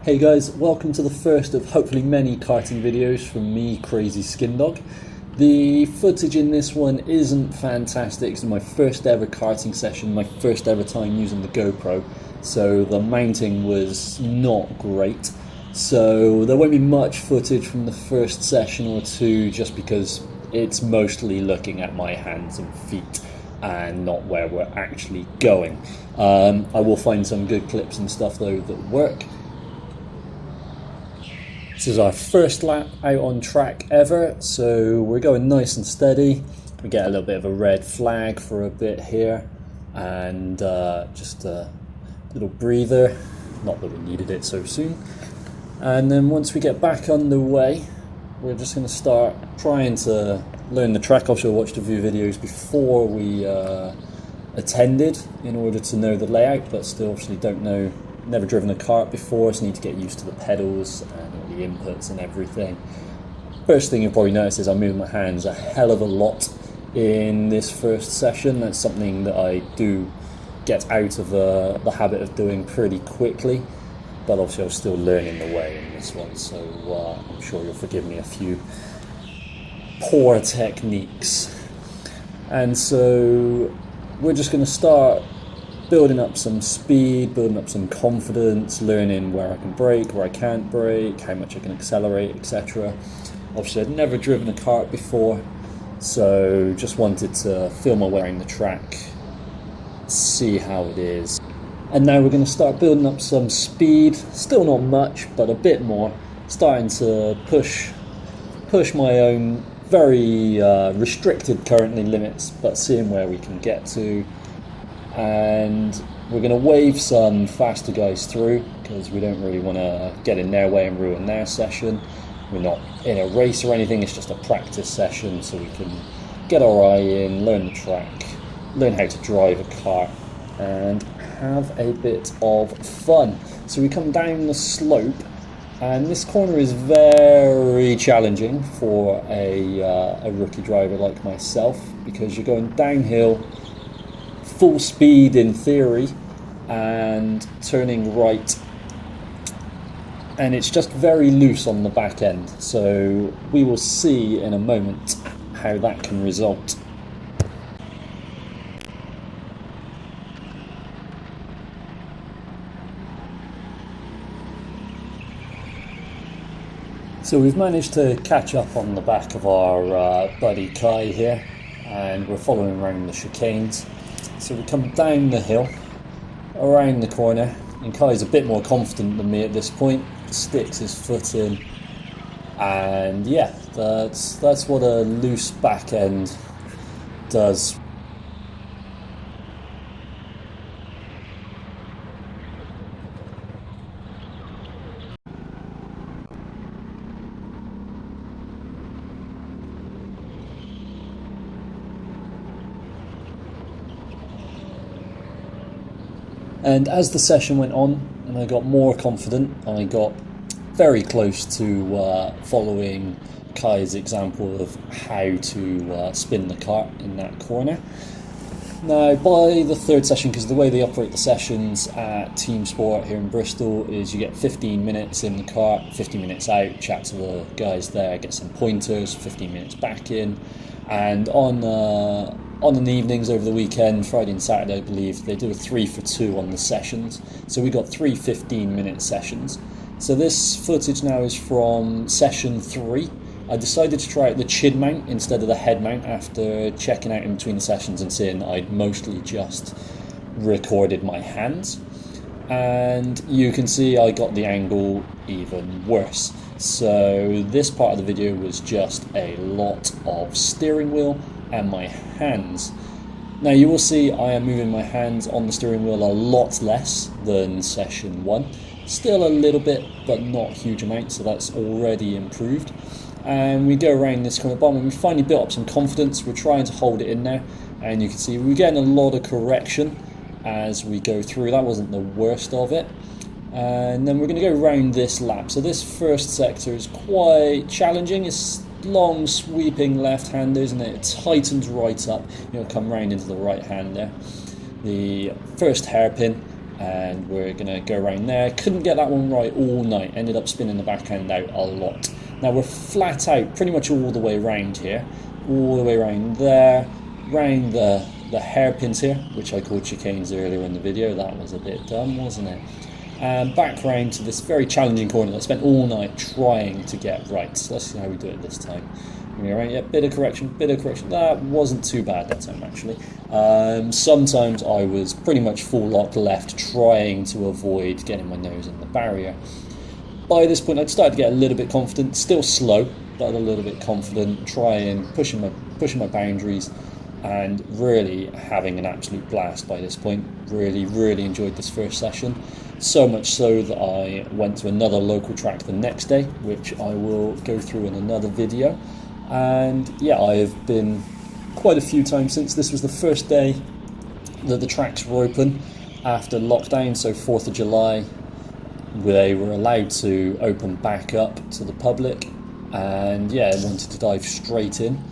Hey guys, welcome to the first of hopefully many karting videos from me, Crazy Skin Dog. The footage in this one isn't fantastic. It's my first ever karting session, my first ever time using the GoPro, so the mounting was not great. So there won't be much footage from the first session or two just because it's mostly looking at my hands and feet and not where we're actually going. I will find some good clips and stuff though that work. This is our first lap out on track ever, so we're going nice and steady. We get a little bit of a red flag for a bit here, and just a little breather, not that we needed it so soon. And then once we get back underway, we're just going to start trying to learn the track. Obviously I watched a few videos before we attended in order to know the layout, but still obviously don't know. Never driven a kart before, so need to get used to the pedals and all the inputs and everything. First thing you'll probably notice is I'm moving my hands a hell of a lot in this first session. That's something that I do get out of the habit of doing pretty quickly, but obviously I'm still learning the way in this one, so I'm sure you'll forgive me a few poor techniques. And so we're just going to start building up some speed, building up some confidence, learning where I can brake, where I can't brake, how much I can accelerate, etc. Obviously I'd never driven a kart before, so just wanted to feel my way around the track, see how it is. And now we're going to start building up some speed, still not much, but a bit more, starting to push my own very restricted currently limits, but seeing where we can get to. And we're going to wave some faster guys through because we don't really want to get in their way and ruin their session. We're not in a race or anything, it's just a practice session so we can get our eye in, learn the track, learn how to drive a car and have a bit of fun. So we come down the slope, and this corner is very challenging for a rookie driver like myself because you're going downhill full speed in theory and turning right, and it's just very loose on the back end, so we will see in a moment how that can result. So we've managed to catch up on the back of our buddy Kai here, and we're following around the chicanes. So we come down the hill, around the corner, and Kai's a bit more confident than me at this point, sticks his foot in, and yeah, that's what a loose back end does. And as the session went on and I got more confident, I got very close to following Kai's example of how to spin the kart in that corner. Now by the third session, because the way they operate the sessions at Team Sport here in Bristol is you get 15 minutes in the kart, 15 minutes out, chat to the guys there, get some pointers, 15 minutes back in, and on the evenings over the weekend, Friday and Saturday I believe, they do a 3 for 2 on the sessions. So we got 3 15-minute sessions. So this footage now is from session 3. I decided to try out the chin mount instead of the head mount after checking out in between the sessions and seeing I'd mostly just recorded my hands. And you can see I got the angle even worse. So this part of the video was just a lot of steering wheel and my hands. Now you will see I am moving my hands on the steering wheel a lot less than session 1. Still a little bit, but not a huge amount, so that's already improved. And we go around this corner bottom and we finally built up some confidence. We're trying to hold it in there, and you can see we're getting a lot of correction as we go through. That wasn't the worst of it. And then we're going to go around this lap. So this first sector is quite challenging. It's long sweeping left-handers and it tightens right up. You'll come round into the right hand there. The first hairpin, and we're going to go around there. Couldn't get that one right all night, ended up spinning the back end out a lot. Now we're flat out pretty much all the way around here, all the way around there, round the hairpins here, which I called chicanes earlier in the video. That was a bit dumb, wasn't it? And back round to this very challenging corner that I spent all night trying to get right. So let's see how we do it this time. Right, yeah, bit of correction. That wasn't too bad that time, actually. Sometimes I was pretty much full lock left, trying to avoid getting my nose in the barrier. By this point, I'd started to get a little bit confident, still slow, but a little bit confident, pushing my boundaries, and really having an absolute blast by this point. Really enjoyed this first session. So much so that I went to another local track the next day, which I will go through in another video. And yeah, I have been quite a few times since. This was the first day that the tracks were open after lockdown, so 4th of July, they were allowed to open back up to the public, and yeah, I wanted to dive straight in.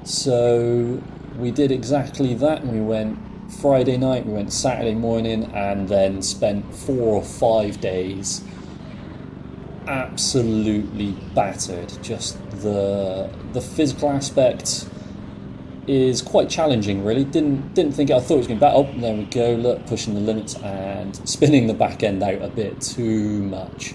So we did exactly that. We went Friday night, we went Saturday morning, and then spent 4 or 5 days absolutely battered. Just the physical aspect is quite challenging, really. Didn't think it. I thought it was going to be bad. Oh, there we go. Look, pushing the limits and spinning the back end out a bit too much.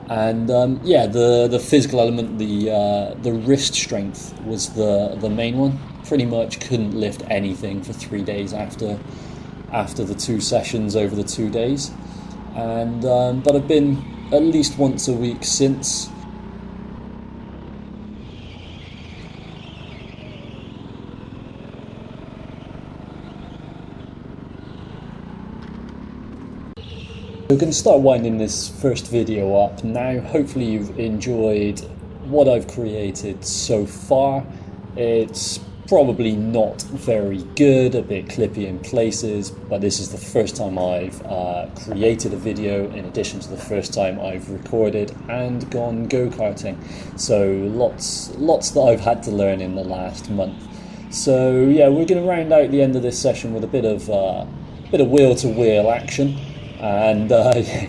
And yeah, the physical element, the wrist strength was the main one. Pretty much couldn't lift anything for 3 days after the 2 sessions over the 2 days. And but I've been at least once a week since. We're going to start winding this first video up now. Hopefully you've enjoyed what I've created so far. It's probably not very good, a bit clippy in places, but this is the first time I've created a video, in addition to the first time I've recorded and gone go-karting. So lots that I've had to learn in the last month. So yeah, we're going to round out the end of this session with a bit of wheel-to-wheel action, and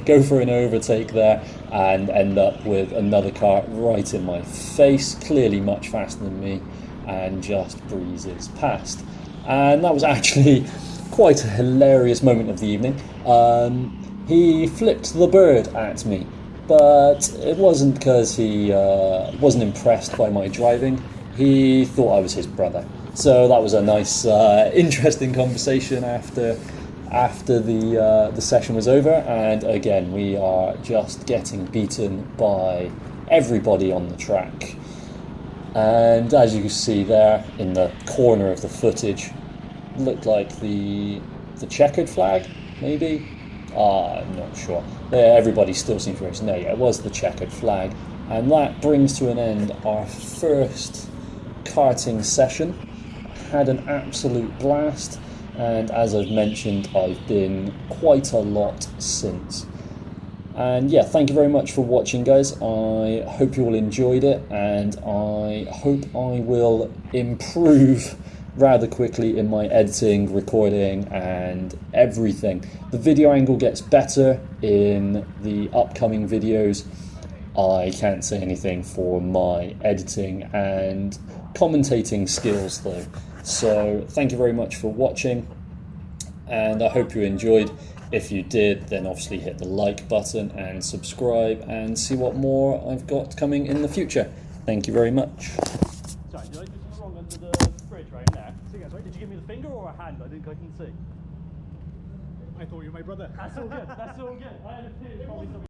go for an overtake there and end up with another car right in my face, clearly much faster than me, and just breezes past. And that was actually quite a hilarious moment of the evening. He flipped the bird at me, but it wasn't because he wasn't impressed by my driving. He thought I was his brother. So that was a nice, interesting conversation after the session was over. And again, we are just getting beaten by everybody on the track. And as you can see there in the corner of the footage, looked like the checkered flag, maybe? I'm not sure. Everybody still seems to race. No, yeah, it was the checkered flag. And that brings to an end our first karting session. Had an absolute blast, and as I've mentioned, I've been quite a lot since. And yeah, thank you very much for watching, guys. I hope you all enjoyed it, and I hope I will improve rather quickly in my editing, recording, and everything. The video angle gets better in the upcoming videos. I can't say anything for my editing and commentating skills though. So thank you very much for watching, and I hope you enjoyed. If you did, then obviously hit the like button and subscribe and see what more I've got coming in the future. Thank you very much. Sorry, did I do something wrong under the bridge right there? Sorry, did you give me the finger or a hand? I couldn't see. I thought you were my brother. That's all good. I had a feeling probably something.